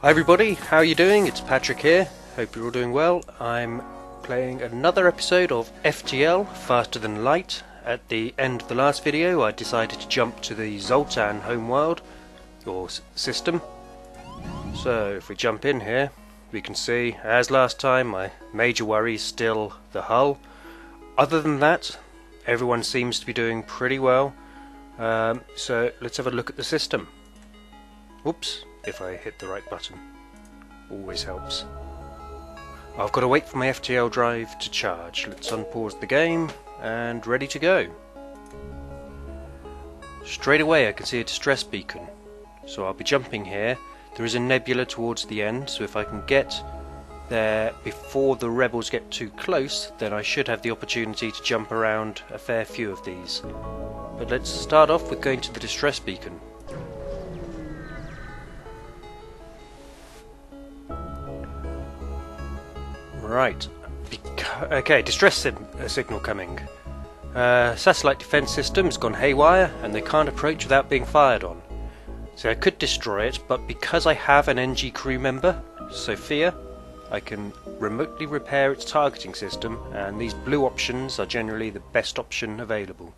Hi everybody, how are you doing? It's Patrick here. Hope you're all doing well. I'm playing another episode of FTL, Faster Than Light. At the end of the last video I decided to jump to the Zoltan homeworld, or system. So if we jump in here, we can see, as last time, my major worry is still the hull. Other than that, everyone seems to be doing pretty well. So let's have a look at the system. Whoops, if I hit the right button. Always helps. I've got to wait for my FTL drive to charge. Let's unpause the game and ready to go. Straight away I can see a distress beacon. So I'll be jumping here. There is a nebula towards the end, so if I can get there before the rebels get too close, then I should have the opportunity to jump around a fair few of these. But let's start off with going to the distress beacon. Right. Okay, distress signal coming. Satellite defense system's gone haywire and they can't approach without being fired on. So I could destroy it, but because I have an NG crew member, Sophia, I can remotely repair its targeting system, and these blue options are generally the best option available.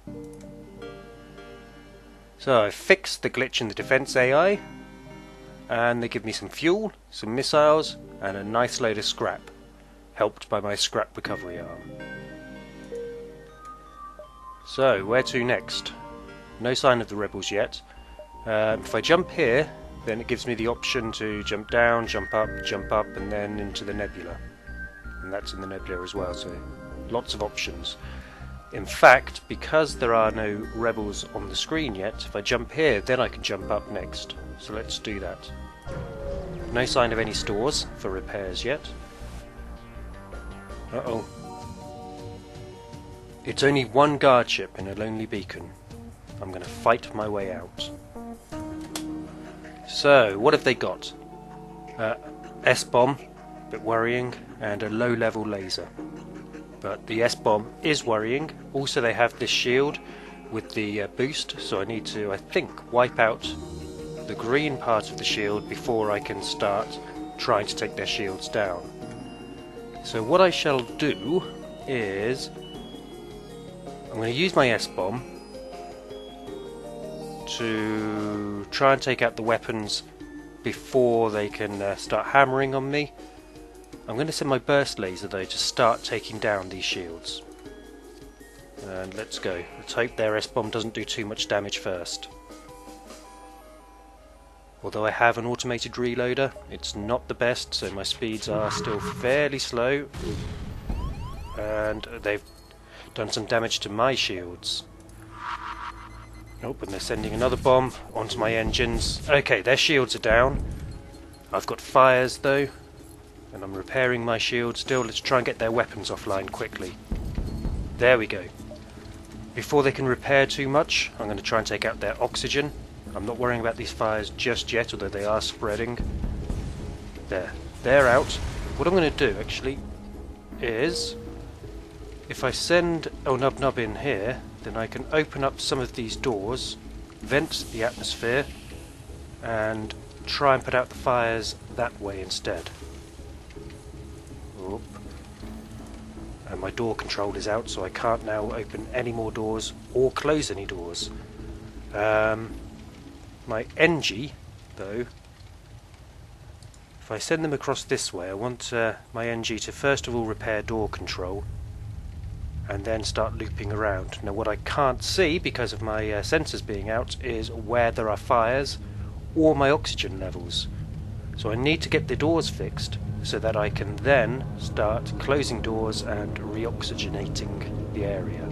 So I've fixed the glitch in the defense AI, and they give me some fuel, some missiles, and a nice load of scrap, helped by my scrap recovery arm. So, where to next? No sign of the rebels yet. If I jump here, then it gives me the option to jump down, jump up, and then into the nebula. And that's in the nebula as well, so lots of options. In fact, because there are no rebels on the screen yet, if I jump here, then I can jump up next. So let's do that. No sign of any stores for repairs yet. Uh-oh. It's only one guard ship in a lonely beacon. I'm going to fight my way out. So, what have they got? S-bomb, a bit worrying, and a low-level laser. But the S-bomb is worrying. Also, they have this shield with the boost, so I need to, I think, wipe out the green part of the shield before I can start trying to take their shields down. So what I shall do is I'm going to use my S-bomb to try and take out the weapons before they can start hammering on me. I'm going to send my burst laser though to start taking down these shields. And let's go. Let's hope their S-bomb doesn't do too much damage first. Although I have an automated reloader, it's not the best, so my speeds are still fairly slow. And they've done some damage to my shields. Nope, and they're sending another bomb onto my engines. Okay, their shields are down. I've got fires though, and I'm repairing my shield still. Let's try and get their weapons offline quickly. There we go. Before they can repair too much, I'm going to try and take out their oxygen. I'm not worrying about these fires just yet, although they are spreading. There, they're out. What I'm going to do actually is, if I send Nub Nub in here, then I can open up some of these doors, vent the atmosphere, and try and put out the fires that way instead. Oop. And my door control is out, so I can't now open any more doors or close any doors. My NG, though, if I send them across this way, I want my NG to first of all repair door control and then start looping around. Now what I can't see because of my sensors being out is where there are fires or my oxygen levels. So I need to get the doors fixed so that I can then start closing doors and re-oxygenating the area.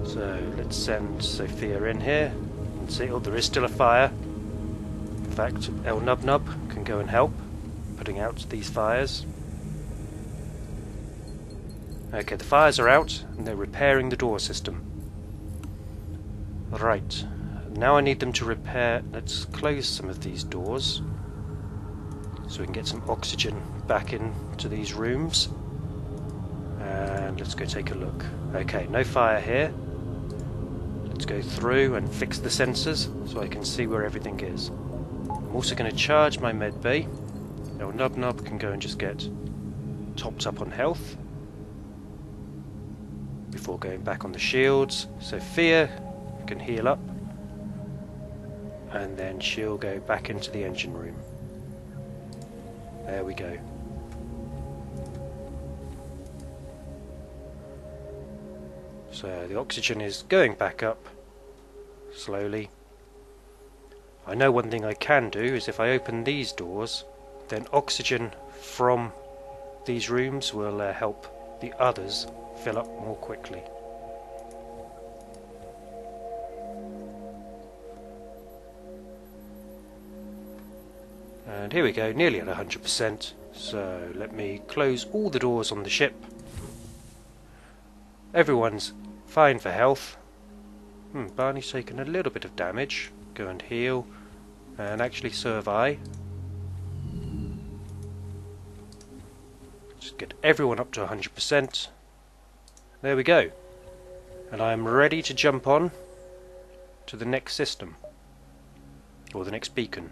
So let's send Sophia in here. See, oh, there is still a fire. In fact, El Nub Nub can go and help putting out these fires. Okay, the fires are out and they're repairing the door system. Right, now I need them to repair. Let's close some of these doors so we can get some oxygen back into these rooms. And let's go take a look. Okay, no fire here. Let's go through and fix the sensors so I can see where everything is. I'm also going to charge my med bay Now Nub Nub can go and just get topped up on health before going back on the shields. Sophia can heal up, and then she'll go back into the engine room. There we go. So the oxygen is going back up slowly. I know one thing I can do is if I open these doors, then oxygen from these rooms will help the others fill up more quickly. And here we go, nearly at 100%. So let me close all the doors on the ship. Everyone's fine for health. Barney's taken a little bit of damage. Go and heal. And actually so have I. Just get everyone up to 100%. There we go. And I'm ready to jump on to the next system. Or the next beacon.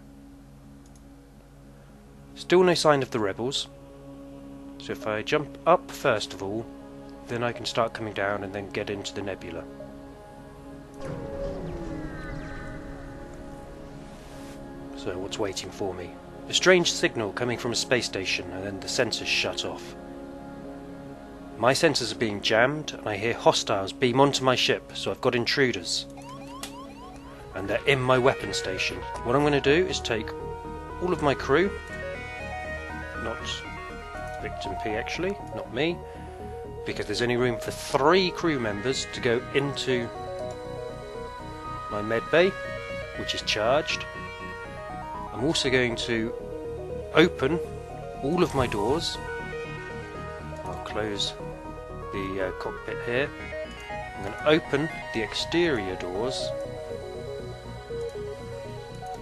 Still no sign of the rebels. So if I jump up first of all, then I can start coming down and then get into the nebula. So what's waiting for me? A strange signal coming from a space station, and then the sensors shut off. My sensors are being jammed and I hear hostiles beam onto my ship, so I've got intruders. And they're in my weapon station. What I'm going to do is take all of my crew, not Victim P actually, not me, because there's only room for 3 crew members to go into my med bay, which is charged. I'm also going to open all of my doors. I'll close the cockpit here. I'm going to open the exterior doors.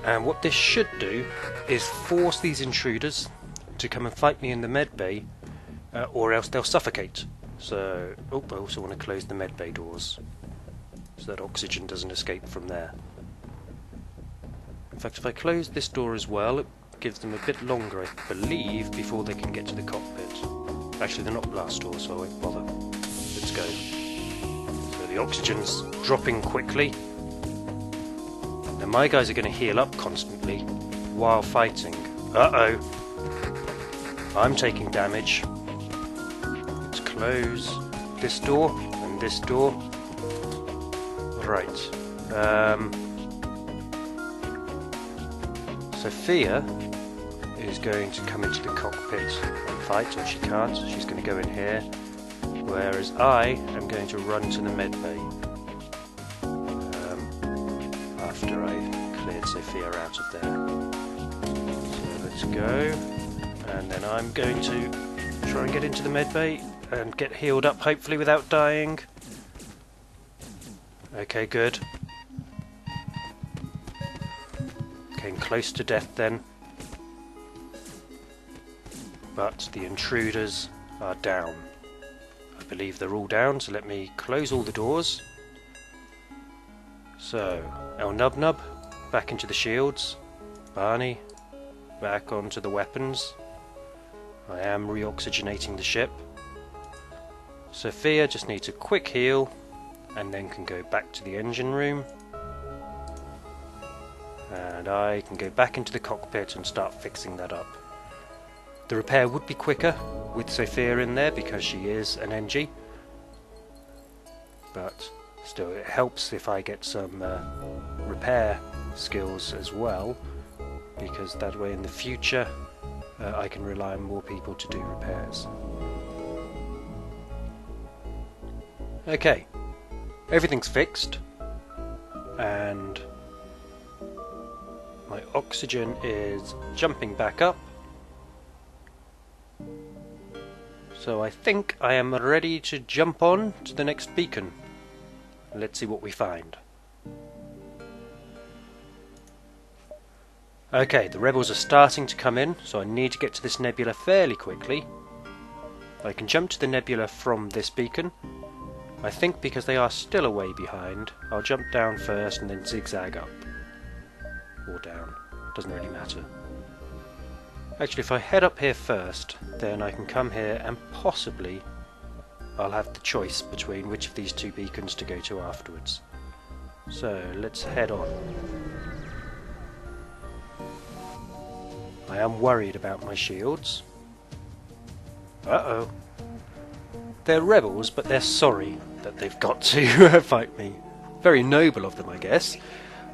And what this should do is force these intruders to come and fight me in the med bay, or else they'll suffocate. So, I also want to close the med bay doors so that oxygen doesn't escape from there. In fact, if I close this door as well, it gives them a bit longer, I believe, before they can get to the cockpit. Actually, they're not blast doors, so I won't bother. Let's go. So the oxygen's dropping quickly. Now my guys are going to heal up constantly while fighting. Uh-oh. I'm taking damage. Let's close this door and this door. Right. Sophia is going to come into the cockpit and fight, or she can't. She's going to go in here. Whereas I am going to run to the med bay. After I cleared Sophia out of there. So let's go. And then I'm going to try and get into the med bay and get healed up, hopefully without dying. Okay, good. Came close to death then. But the intruders are down. I believe they're all down, so let me close all the doors. So, El Nub Nub, back into the shields. Barney, back onto the weapons. I am reoxygenating the ship. Sophia just needs a quick heal and then can go back to the engine room. And I can go back into the cockpit and start fixing that up. The repair would be quicker with Sophia in there because she is an NG. But still, it helps if I get some repair skills as well, because that way in the future I can rely on more people to do repairs. Okay, everything's fixed and my oxygen is jumping back up. So I think I am ready to jump on to the next beacon. Let's see what we find. Okay, the rebels are starting to come in, so I need to get to this nebula fairly quickly. I can jump to the nebula from this beacon. I think because they are still a way behind, I'll jump down first and then zigzag up. Or down. Doesn't really matter. Actually, if I head up here first, then I can come here and possibly I'll have the choice between which of these two beacons to go to afterwards. So let's head on. I am worried about my shields. Uh-oh. They're rebels, but they're sorry that they've got to fight me. Very noble of them, I guess.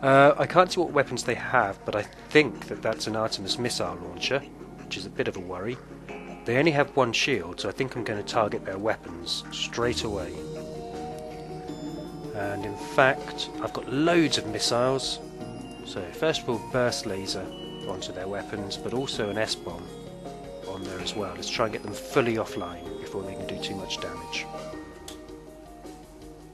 I can't see what weapons they have, but I think that that's an Artemis missile launcher, which is a bit of a worry. They only have one shield, so I think I'm going to target their weapons straight away. And in fact, I've got loads of missiles. So first of all, burst laser onto their weapons, but also an S-bomb on there as well. Let's try and get them fully offline before they can do too much damage.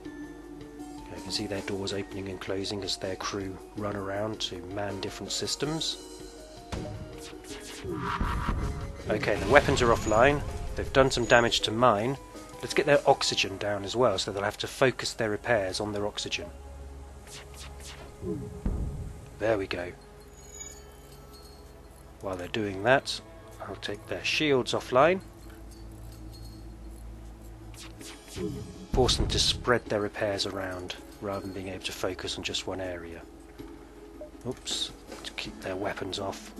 Okay, you can see their doors opening and closing as their crew run around to man different systems. Okay, the weapons are offline. They've done some damage to mine. Let's get their oxygen down as well, so they'll have to focus their repairs on their oxygen. There we go. While they're doing that, I'll take their shields offline. Force them to spread their repairs around, rather than being able to focus on just one area. Oops, to keep their weapons off.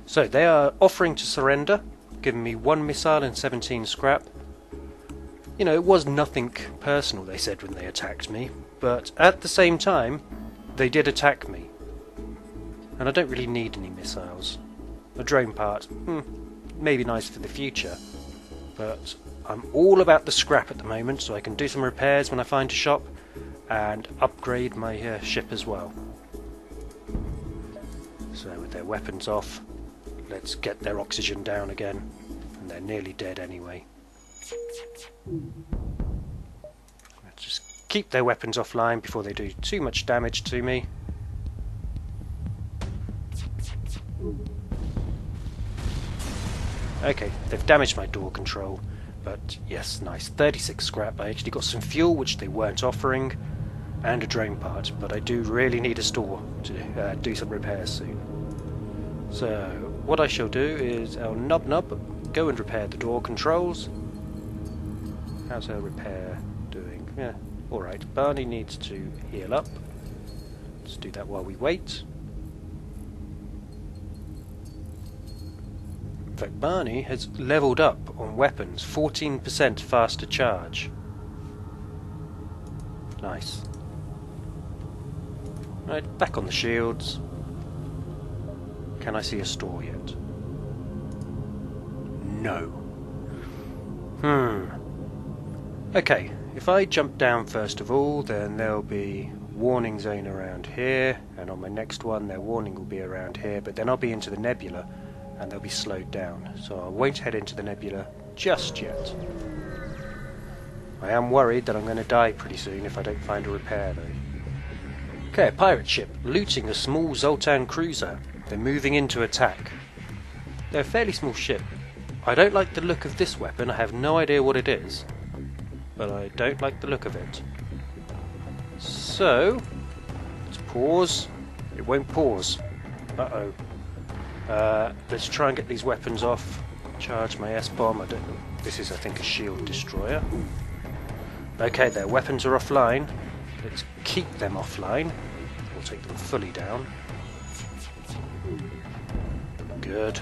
So they are offering to surrender, giving me 1 missile and 17 scrap. You know, it was nothing personal, they said when they attacked me, but at the same time, they did attack me. And I don't really need any missiles. A drone part, maybe nice for the future, but I'm all about the scrap at the moment, so I can do some repairs when I find a shop, and upgrade my ship as well. So with their weapons off, let's get their oxygen down again, and they're nearly dead anyway. Let's just keep their weapons offline before they do too much damage to me. Okay, they've damaged my door control, but yes, nice. 36 scrap. I actually got some fuel, which they weren't offering, and a drone part, but I do really need a store to do some repairs soon. So, what I shall do is our Nub go and repair the door controls. How's her repair doing? Yeah, alright. Barney needs to heal up. Let's do that while we wait. In fact, Barney has leveled up on weapons, 14% faster charge. Nice. Right, back on the shields. Can I see a store yet? No. Okay, if I jump down first of all, then there'll be warning zone around here, and on my next one their warning will be around here, but then I'll be into the nebula and they'll be slowed down, so I won't head into the nebula just yet. I am worried that I'm going to die pretty soon if I don't find a repair though. Okay, a pirate ship looting a small Zoltan cruiser. They're moving in to attack. They're a fairly small ship. I don't like the look of this weapon. I have no idea what it is, but I don't like the look of it. So, let's pause. It won't pause. Uh-oh. Let's try and get these weapons off. Charge my S-bomb. I don't know. This is, I think, a shield destroyer. Okay, their weapons are offline. Let's keep them offline. We'll take them fully down. Good.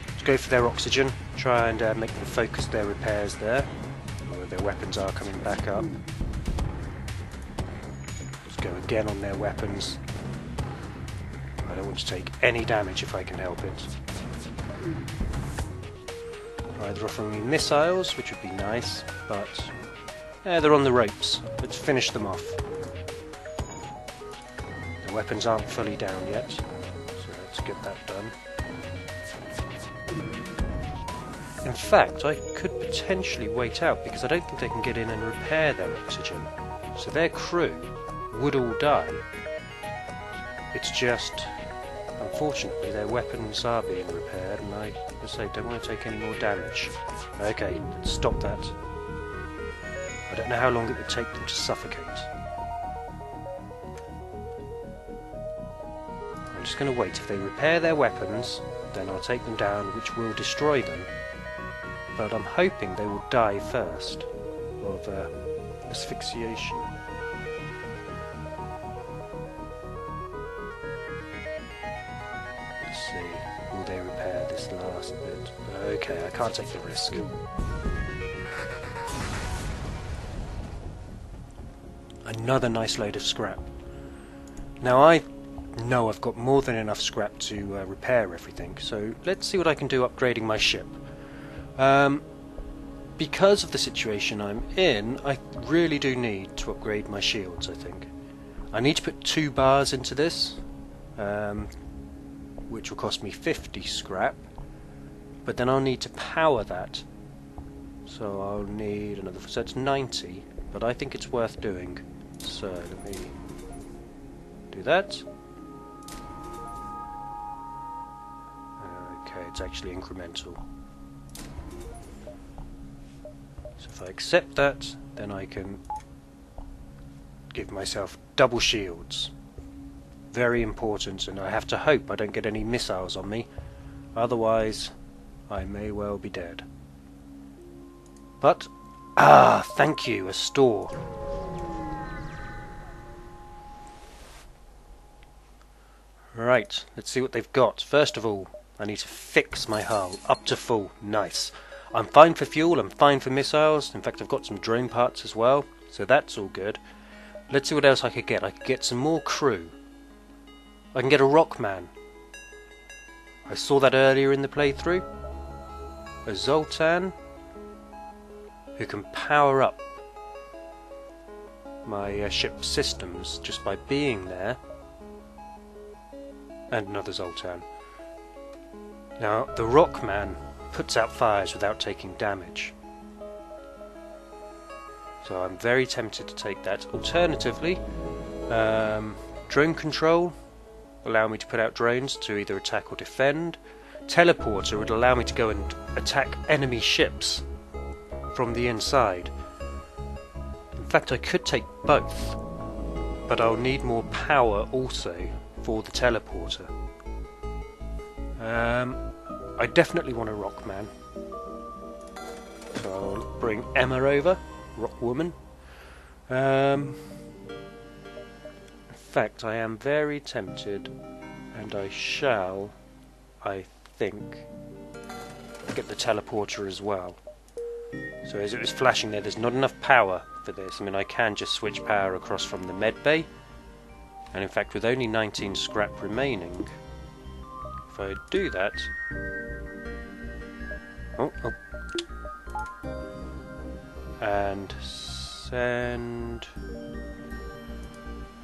Let's go for their oxygen. Try and make them focus their repairs there, where their weapons are coming back up. Let's go again on their weapons. I don't want to take any damage if I can help it. Right, they're offering me missiles, which would be nice, but they're on the ropes. Let's finish them off. The weapons aren't fully down yet, so let's get that done. In fact, I could potentially wait out, because I don't think they can get in and repair their oxygen. So their crew would all die. It's just, unfortunately, their weapons are being repaired, and I don't want to take any more damage. Okay, let's stop that. I don't know how long it would take them to suffocate. just going to wait. If they repair their weapons, then I'll take them down, which will destroy them. But I'm hoping they will die first of asphyxiation. Let's see, will they repair this last bit? Okay, I can't take the risk. Another nice load of scrap. Now I know I've got more than enough scrap to repair everything, so let's see what I can do upgrading my ship. Because of the situation I'm in, I really do need to upgrade my shields, I think. I need to put 2 bars into this, which will cost me 50 scrap, but then I'll need to power that, so I'll need another, so it's 90, but I think it's worth doing. So let me do that. Okay, it's actually incremental. So if I accept that, then I can give myself double shields. Very important, and I have to hope I don't get any missiles on me, otherwise I may well be dead. But, thank you, a store. Right, let's see what they've got. First of all, I need to fix my hull up to full. Nice. I'm fine for fuel, I'm fine for missiles. In fact, I've got some drone parts as well, so that's all good. Let's see what else I could get. I could get some more crew. I can get a Rockman. I saw that earlier in the playthrough. A Zoltan who can power up my ship's systems just by being there. And another Zoltan. Now, the Rockman puts out fires without taking damage. So I'm very tempted to take that. Alternatively, drone control, allow me to put out drones to either attack or defend. Teleporter would allow me to go and attack enemy ships from the inside. In fact, I could take both, but I'll need more power also for the teleporter. I definitely want a Rockman. So I'll bring Emma over, Rockwoman. In fact, I am very tempted, and I shall, I think, get the teleporter as well. So as it was flashing there's not enough power for this. I mean, I can just switch power across from the med bay. And in fact, with only 19 scrap remaining, if I do that... Oh. And send...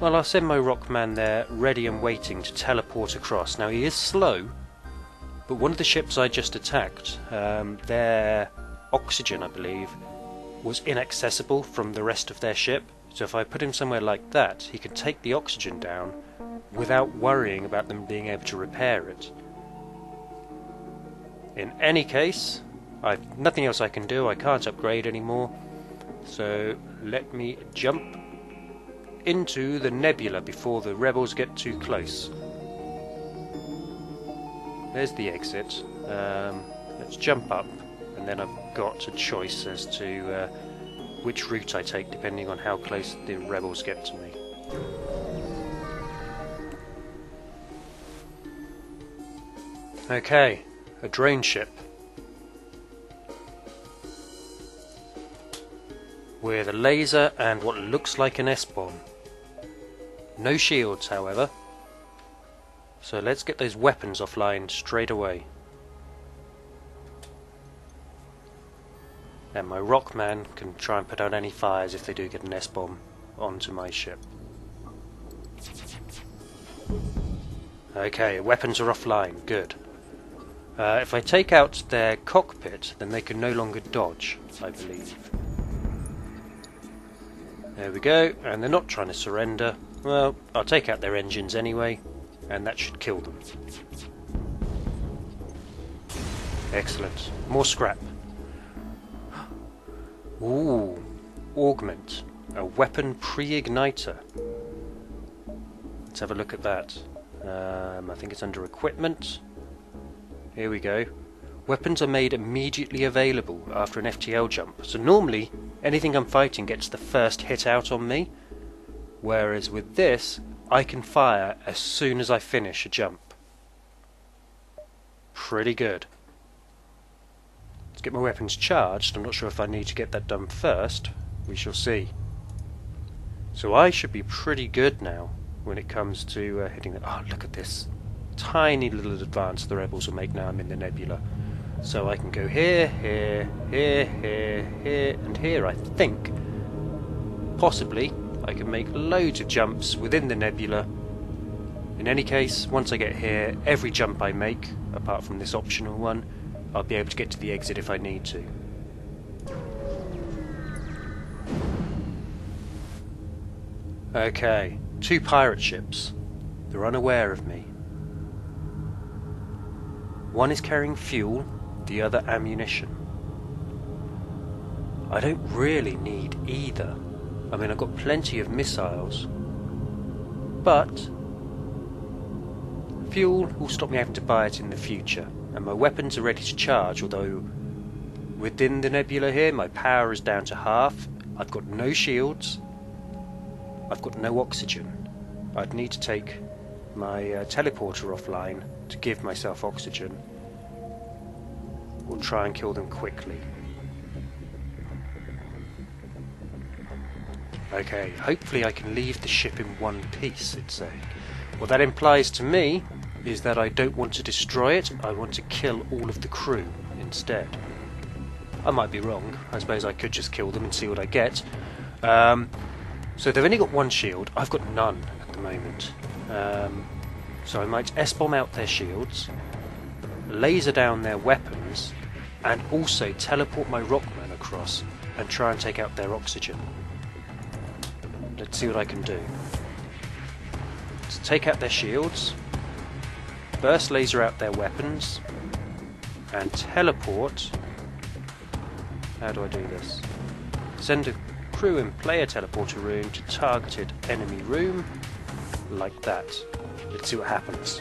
Well, I'll send my Rockman there, ready and waiting to teleport across. Now, he is slow, but one of the ships I just attacked, their oxygen, I believe, was inaccessible from the rest of their ship. So if I put him somewhere like that, he can take the oxygen down without worrying about them being able to repair it. In any case, I've nothing else I can do. I can't upgrade anymore. So let me jump into the nebula before the rebels get too close. There's the exit. Let's jump up, and then I've got a choice as to which route I take depending on how close the rebels get to me. Okay, a drone ship with a laser and what looks like an S-bomb. No shields, however, so let's get those weapons offline straight away. And my Rockman can try and put out any fires if they do get an S-bomb onto my ship. Okay, weapons are offline, good. If I take out their cockpit, then they can no longer dodge, I believe. There we go, and they're not trying to surrender. Well, I'll take out their engines anyway, and that should kill them. Excellent. More scrap. Ooh, augment. A weapon pre-igniter. Let's have a look at that. I think it's under equipment. Here we go. Weapons are made immediately available after an FTL jump. So normally, anything I'm fighting gets the first hit out on me. Whereas with this, I can fire as soon as I finish a jump. Pretty good. Let's get my weapons charged. I'm not sure if I need to get that done first. We shall see. So I should be pretty good now when it comes to hitting the... Oh, look at this tiny little advance the rebels will make now I'm in the nebula. So I can go here, here, here, here, here, and here. I think, possibly, I can make loads of jumps within the nebula. In any case, once I get here, every jump I make, apart from this optional one, I'll be able to get to the exit if I need to. Okay, 2 pirate ships. They're unaware of me. One is carrying fuel, the other ammunition. I don't really need either. I mean, I've got plenty of missiles, but fuel will stop me having to buy it in the future, and my weapons are ready to charge, although within the nebula here my power is down to half. I've got no shields, I've got no oxygen. I'd need to take my teleporter offline to give myself oxygen. We'll try and kill them quickly. Okay, hopefully I can leave the ship in one piece, it's saying. What that implies to me is that I don't want to destroy it, I want to kill all of the crew instead. I might be wrong, I suppose I could just kill them and see what I get. So they've only got 1 shield, I've got none at the moment. So I might S-bomb out their shields, laser down their weapons, and also teleport my Rockman across and try and take out their oxygen. Let's see what I can do. Let's take out their shields, burst laser out their weapons, and teleport. How do I do this? Send a crew in player teleporter room to targeted enemy room, like that. Let's see what happens.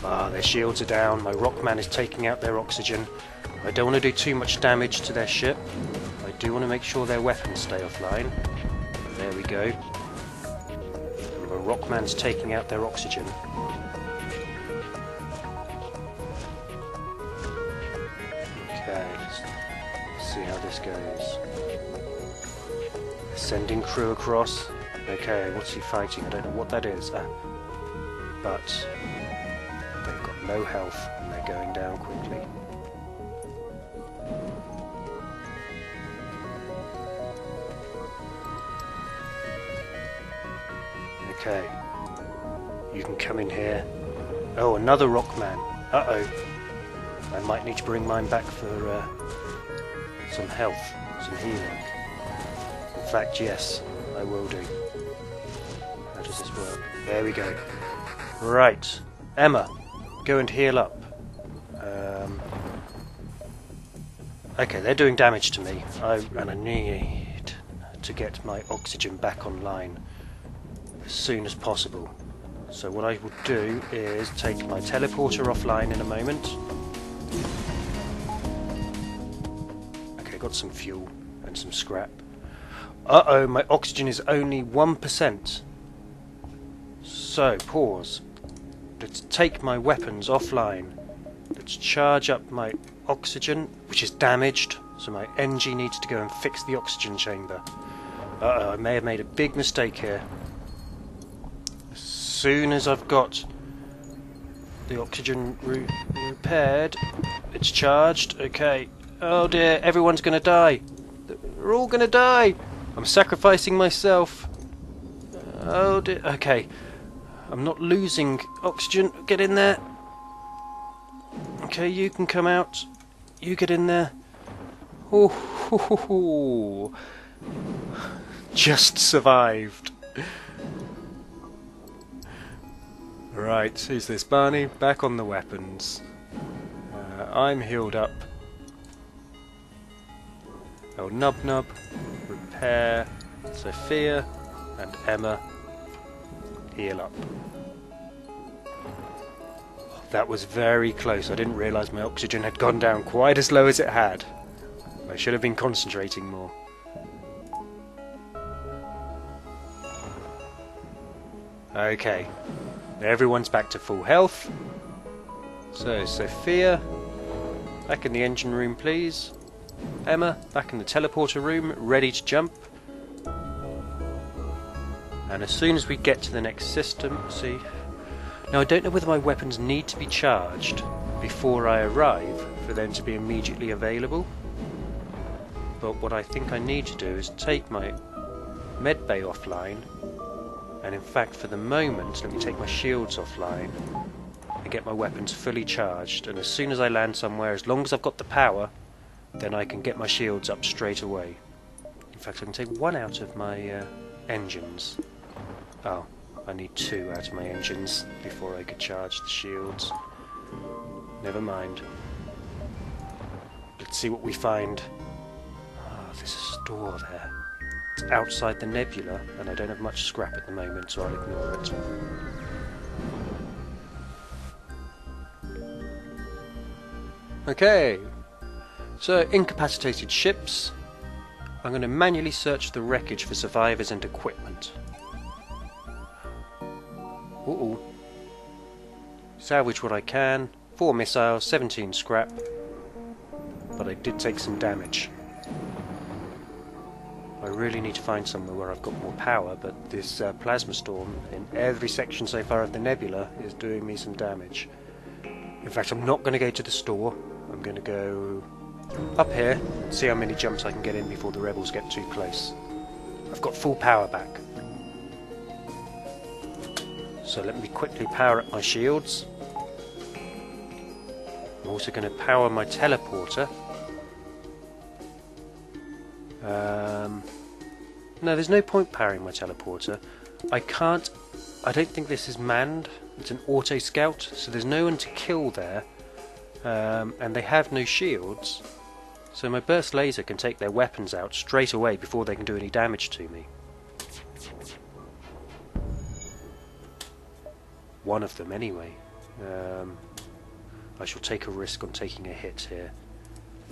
Ah, their shields are down, my Rockman is taking out their oxygen. I don't want to do too much damage to their ship. I do want to make sure their weapons stay offline. There we go. And my Rockman's taking out their oxygen. Okay, let's see how this goes. Sending crew across. Okay, what's he fighting? I don't know what that is. But they've got no health and they're going down quickly. Okay, you can come in here. Oh, another Rockman. Uh-oh. I might need to bring mine back for some health, some healing. In fact, yes, I will do. How does this work? There we go. Right, Emma, go and heal up. Okay, they're doing damage to me, and I need to get my oxygen back online as soon as possible. So what I will do is take my teleporter offline in a moment. Okay, got some fuel and some scrap. Uh-oh, my oxygen is only 1%. So, pause. Let's take my weapons offline. Let's charge up my oxygen, which is damaged, so my NG needs to go and fix the oxygen chamber. Uh-oh, I may have made a big mistake here. As soon as I've got the oxygen repaired, it's charged. Okay. Oh dear, everyone's going to die. They're all going to die. I'm sacrificing myself. Oh dear. Okay. I'm not losing oxygen. Get in there. Okay, you can come out. You get in there. Oh, ho, ho, ho. Just survived. Right, who's this? Barney, back on the weapons. I'm healed up. Oh, Nub Nub, Repair, Sophia, and Emma. heal up. That was very close. I didn't realise my oxygen had gone down quite as low as it had. I should have been concentrating more. Okay, everyone's back to full health. So, Sophia, back in the engine room please. Emma, back in the teleporter room, ready to jump. And as soon as we get to the next system, see... Now I don't know whether my weapons need to be charged before I arrive for them to be immediately available. But what I think I need to do is take my medbay offline. And in fact, for the moment, let me take my shields offline and get my weapons fully charged. And as soon as I land somewhere, as long as I've got the power, then I can get my shields up straight away. In fact, I can take one out of my engines. Oh, I need two out of my engines before I could charge the shields. Never mind. Let's see what we find. Oh, there's a store there. It's outside the nebula, and I don't have much scrap at the moment, so I'll ignore it. Okay, so incapacitated ships. I'm going to manually search the wreckage for survivors and equipment. Uh-oh. Salvage what I can. 4 missiles, 17 scrap. But I did take some damage. I really need to find somewhere where I've got more power, but this plasma storm in every section so far of the nebula is doing me some damage. In fact, I'm not going to go to the store. I'm going to go up here, see how many jumps I can get in before the rebels get too close. I've got full power back. So let me quickly power up my shields. I'm also going to power my teleporter. No, there's no point powering my teleporter. I don't think this is manned. It's an auto scout, so there's no one to kill there. And they have no shields. So my burst laser can take their weapons out straight away before they can do any damage to me. One of them anyway. I shall take a risk on taking a hit here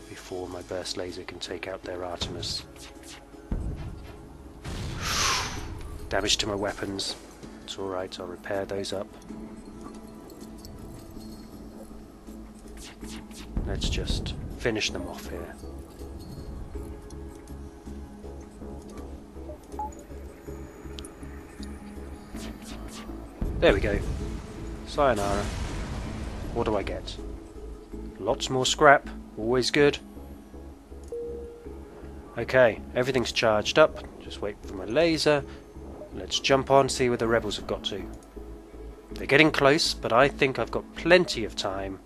before my burst laser can take out their Artemis. Damage to my weapons. It's alright, I'll repair those up. Let's just finish them off here. There we go. Sayonara. What do I get? Lots more scrap. Always good. Okay, everything's charged up. Just wait for my laser. Let's jump on, see where the rebels have got to. They're getting close, but I think I've got plenty of time.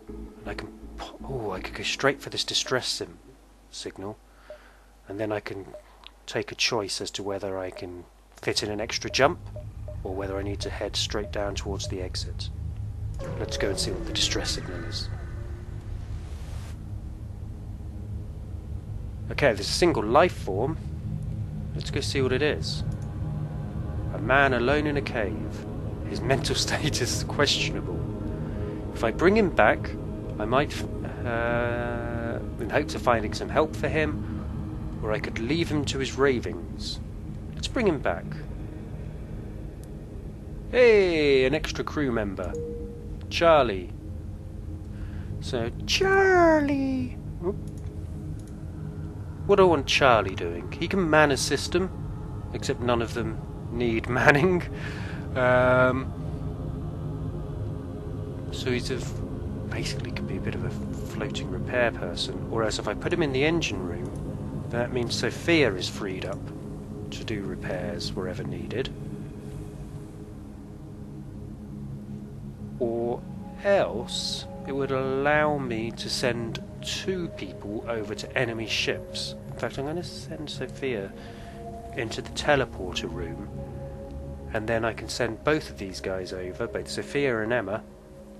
And I can... Oh, I could go straight for this distress signal. And then I can take a choice as to whether I can fit in an extra jump or whether I need to head straight down towards the exit. Let's go and see what the distress signal is. Okay, there's a single life form. Let's go see what it is. A man alone in a cave. His mental status is questionable. If I bring him back, I might, in hopes of finding some help for him, or I could leave him to his ravings. Let's bring him back. Hey, an extra crew member. Charlie. So, Charlie! Oop. What do I want Charlie doing? He can man a system, except none of them need manning. So he's basically can be a bit of a floating repair person. Or else if I put him in the engine room, that means Sophia is freed up to do repairs wherever needed. Or else it would allow me to send 2 people over to enemy ships. In fact, I'm going to send Sophia into the teleporter room, and then I can send both of these guys over, both Sophia and Emma,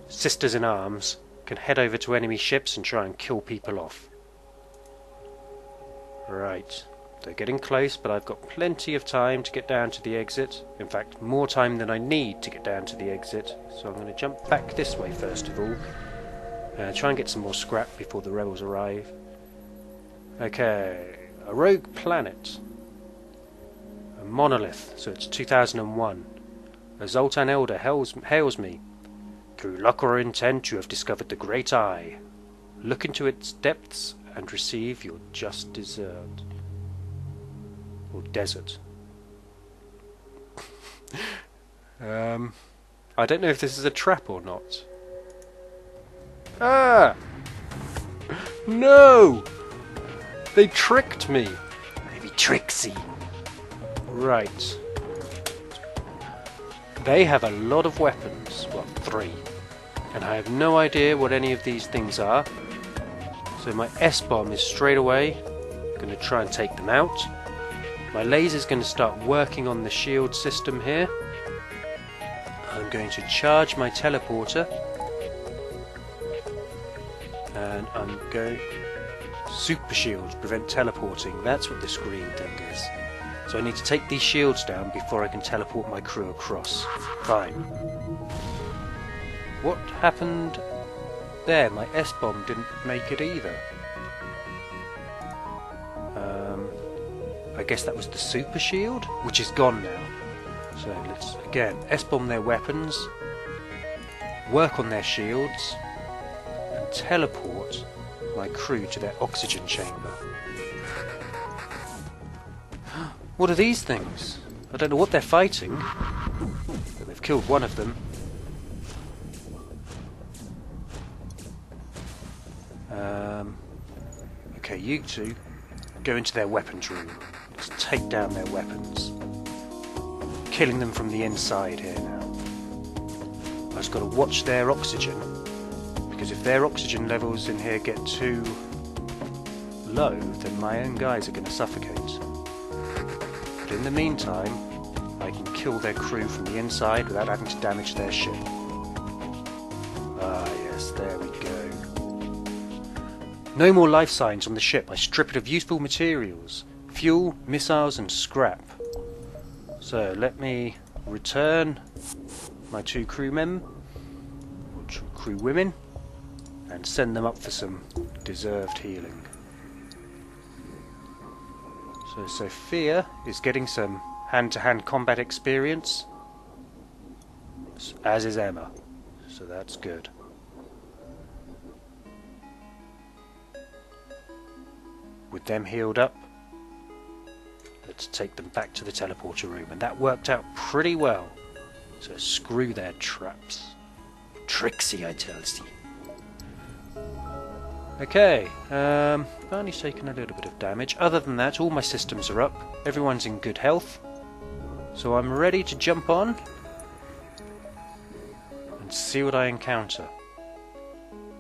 sisters in arms, can head over to enemy ships and try and kill people off. Right. They're getting close, but I've got plenty of time to get down to the exit. In fact, more time than I need to get down to the exit. So I'm going to jump back this way first of all. Try and get some more scrap before the rebels arrive. Okay, a rogue planet. A monolith, so it's 2001. A Zoltan Elder hails me. Through luck or intent you have discovered the Great Eye. Look into its depths and receive your just desert. Or desert. I don't know if this is a trap or not. Ah! No! They tricked me! Maybe Trixie. Right. They have a lot of weapons. Well, 3. And I have no idea what any of these things are. So my S-bomb is straight away going to try and take them out. My laser's going to start working on the shield system here. I'm going to charge my teleporter. And I'm going... Super shields prevent teleporting. That's what this green thing is. So I need to take these shields down before I can teleport my crew across. Fine. What happened there? My S-bomb didn't make it either. I guess that was the super shield, which is gone now. So let's, again, S-bomb their weapons, work on their shields, and teleport my crew to their oxygen chamber. What are these things? I don't know what they're fighting, but they've killed one of them. Okay, you two go into their weapons room. Let's take down their weapons. Killing them from the inside here now. I've just got to watch their oxygen, because if their oxygen levels in here get too low, then my own guys are going to suffocate. But in the meantime, I can kill their crew from the inside without having to damage their ship. Ah yes, there we go. No more life signs on the ship. I strip it of useful materials. Fuel, missiles and scrap. So let me return my 2 crew men, or crew women, and send them up for some deserved healing. So Sophia is getting some hand-to-hand combat experience, as is Emma, so that's good. With them healed up, let's take them back to the teleporter room, and that worked out pretty well. So screw their traps. Trixie, I tells you. Okay, Barney's taken a little bit of damage. Other than that, all my systems are up. Everyone's in good health. So I'm ready to jump on and see what I encounter.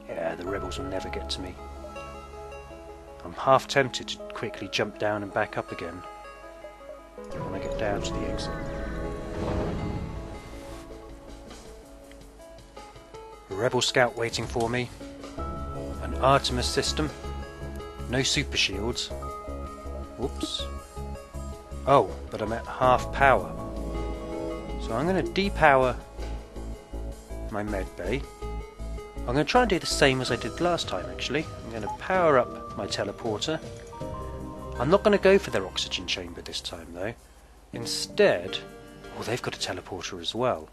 Yeah, the rebels will never get to me. I'm half tempted to quickly jump down and back up again when I get down to the exit. A rebel scout waiting for me. An Artemis system. No super shields. Whoops. Oh, but I'm at half power. So I'm going to depower my med bay. I'm going to try and do the same as I did last time actually. I'm going to power up my teleporter. I'm not going to go for their oxygen chamber this time though. Instead, oh, they've got a teleporter as well.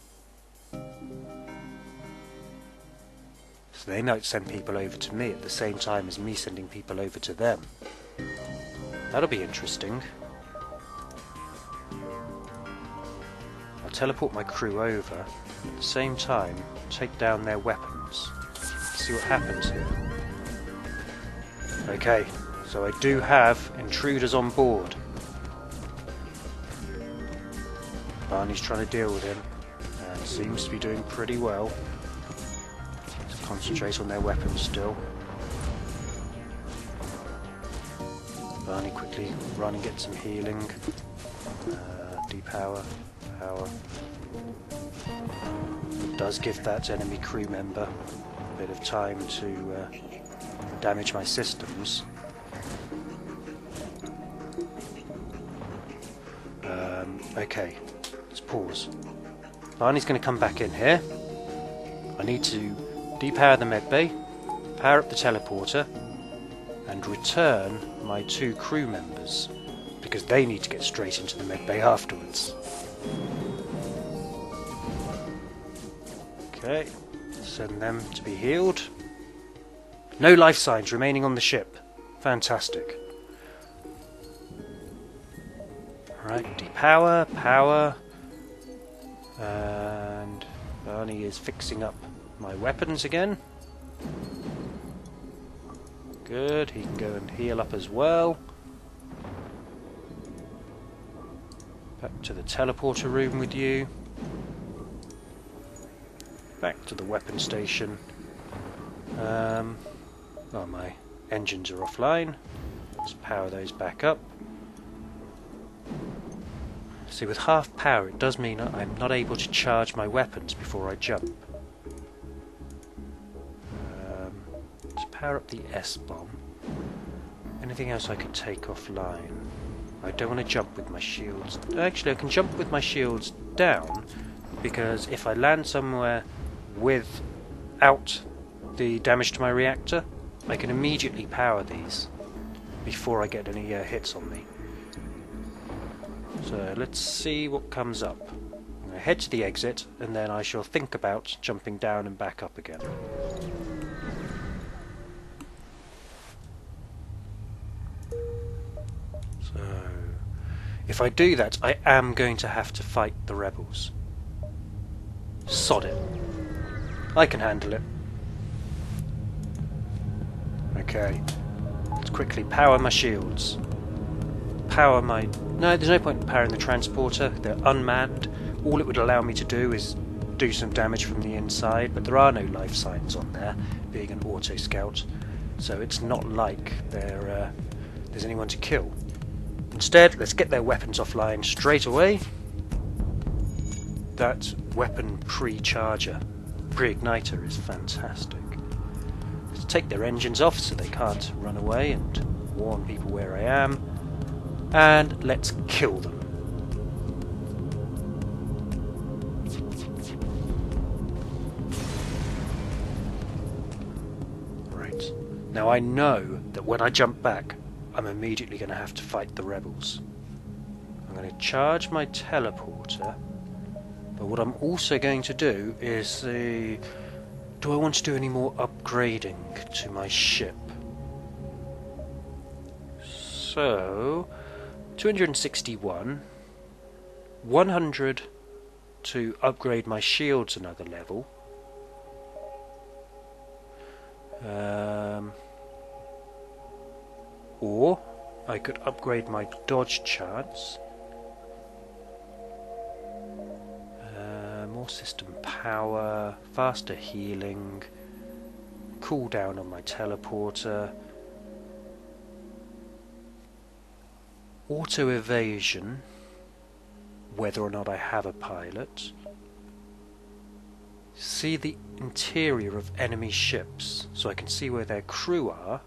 So they might send people over to me at the same time as me sending people over to them. That'll be interesting. I'll teleport my crew over, at the same time take down their weapons. See what happens here. Okay, so I do have intruders on board. Barney's trying to deal with him, and seems to be doing pretty well. To concentrate on their weapons still. Barney quickly run and get some healing. Depower, power. It does give that enemy crew member a bit of time to damage my systems. Okay, let's pause. Barney's going to come back in here. I need to depower the medbay, power up the teleporter, and return my 2 crew members, because they need to get straight into the medbay afterwards. Okay, send them to be healed. No life signs remaining on the ship. Fantastic. Right, depower, power, and Barney is fixing up my weapons again. Good, he can go and heal up as well. Back to the teleporter room with you. Back to the weapon station. Oh, my engines are offline. Let's power those back up. See, with half power it does mean I'm not able to charge my weapons before I jump. Let's power up the S-bomb. Anything else I could take offline? I don't want to jump with my shields. Actually, I can jump with my shields down, because if I land somewhere without the damage to my reactor, I can immediately power these before I get any hits on me. So let's see what comes up. I'm going to head to the exit, and then I shall think about jumping down and back up again. So, if I do that, I am going to have to fight the rebels. Sod it. I can handle it. Okay. Let's quickly power my shields. Power my... No, there's no point in powering the transporter. They're unmanned. All it would allow me to do is do some damage from the inside, but there are no life signs on there, being an auto scout, so it's not like there's anyone to kill. Instead, let's get their weapons offline straight away. That weapon pre-charger, pre-igniter is fantastic. Let's take their engines off so they can't run away and warn people where I am. And let's kill them. Right. Now I know that when I jump back, I'm immediately going to have to fight the rebels. I'm going to charge my teleporter, but what I'm also going to do is see, do I want to do any more upgrading to my ship? So... 261, 100 to upgrade my shields another level, or I could upgrade my dodge chance, more system power, faster healing, cooldown on my teleporter, auto evasion, whether or not I have a pilot, see the interior of enemy ships so I can see where their crew are.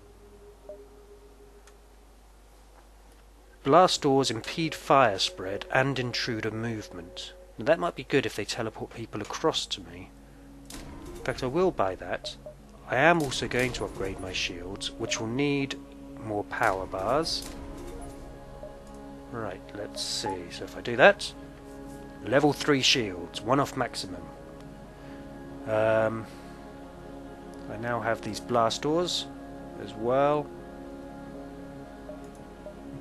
Blast doors impede fire spread and intruder movement. Now that might be good if they teleport people across to me. In fact, I will buy that. I am also going to upgrade my shields, which will need more power bars. Right, let's see. So if I do that, level 3 shields, 1 off maximum. I now have these blast doors as well.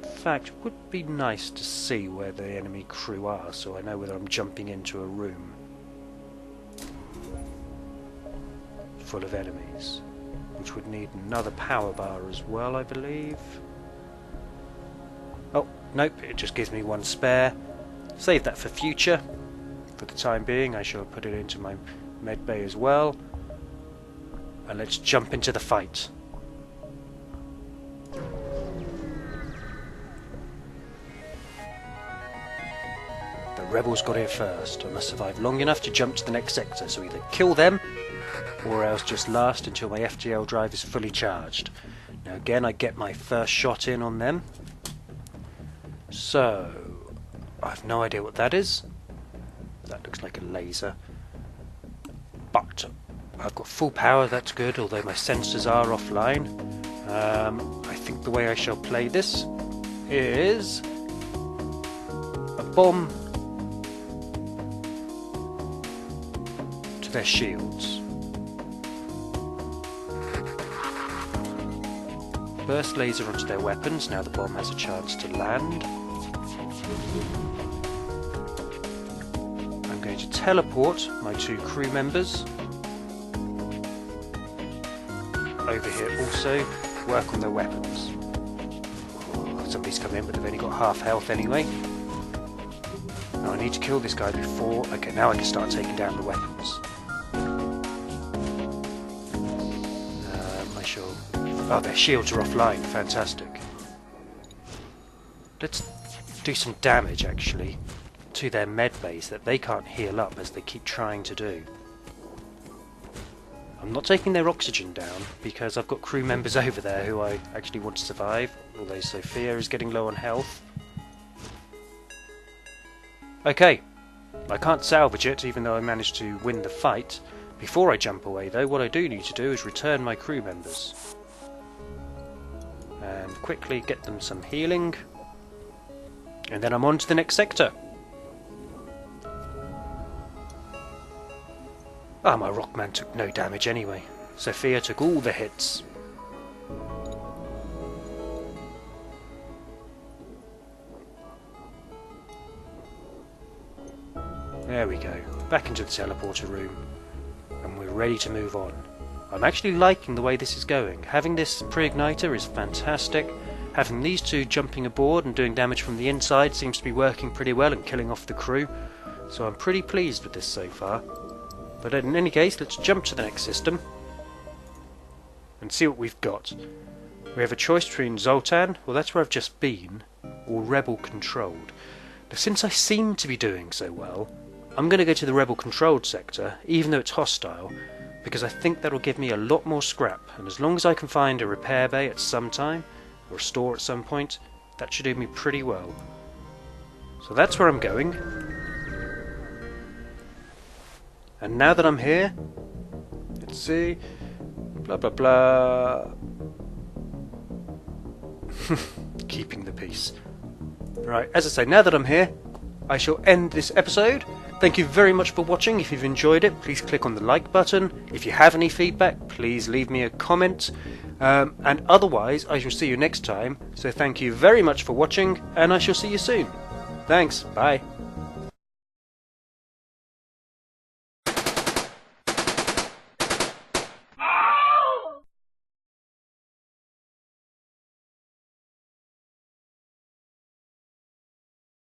In fact, it would be nice to see where the enemy crew are, so I know whether I'm jumping into a room full of enemies, which would need another power bar as well, I believe. Oh, nope, it just gives me 1 spare. Save that for future. For the time being, I shall put it into my medbay as well. And let's jump into the fight. The rebels got here first. I must survive long enough to jump to the next sector, so either kill them, or else just last until my FTL drive is fully charged. Now again, I get my first shot in on them. So, I have no idea what that is. That looks like a laser. But I've got full power, that's good, although my sensors are offline. I think the way I shall play this is a bomb to their shields. Burst laser onto their weapons, now the bomb has a chance to land. I'm going to teleport my 2 crew members over here also, work on their weapons. Oh, somebody's come in but they've only got half health anyway. Now I need to kill this guy before... Okay, now I can start taking down the weapons. Oh, their shields are offline. Fantastic. Let's do some damage, actually, to their med base that they can't heal up as they keep trying to do. I'm not taking their oxygen down because I've got crew members over there who I actually want to survive, although Sophia is getting low on health. Okay, I can't salvage it even though I managed to win the fight. Before I jump away though, what I do need to do is return my crew members. And quickly get them some healing. And then I'm on to the next sector. Ah, my Rockman took no damage anyway. Sophia took all the hits. There we go. Back into the teleporter room. And we're ready to move on. I'm actually liking the way this is going. Having this pre-igniter is fantastic. Having these 2 jumping aboard and doing damage from the inside seems to be working pretty well and killing off the crew. So I'm pretty pleased with this so far. But in any case, let's jump to the next system and see what we've got. We have a choice between Zoltan, well that's where I've just been, or Rebel Controlled. Now since I seem to be doing so well, I'm going to go to the Rebel Controlled sector, even though it's hostile, because I think that'll give me a lot more scrap, and as long as I can find a repair bay at some time, or a store at some point, that should do me pretty well. So that's where I'm going. And now that I'm here, let's see, blah blah blah, keeping the peace. Right, as I say, now that I'm here, I shall end this episode. Thank you very much for watching. If you've enjoyed it, please click on the like button. If you have any feedback, please leave me a comment. And otherwise, I shall see you next time. So thank you very much for watching, and I shall see you soon. Thanks, bye.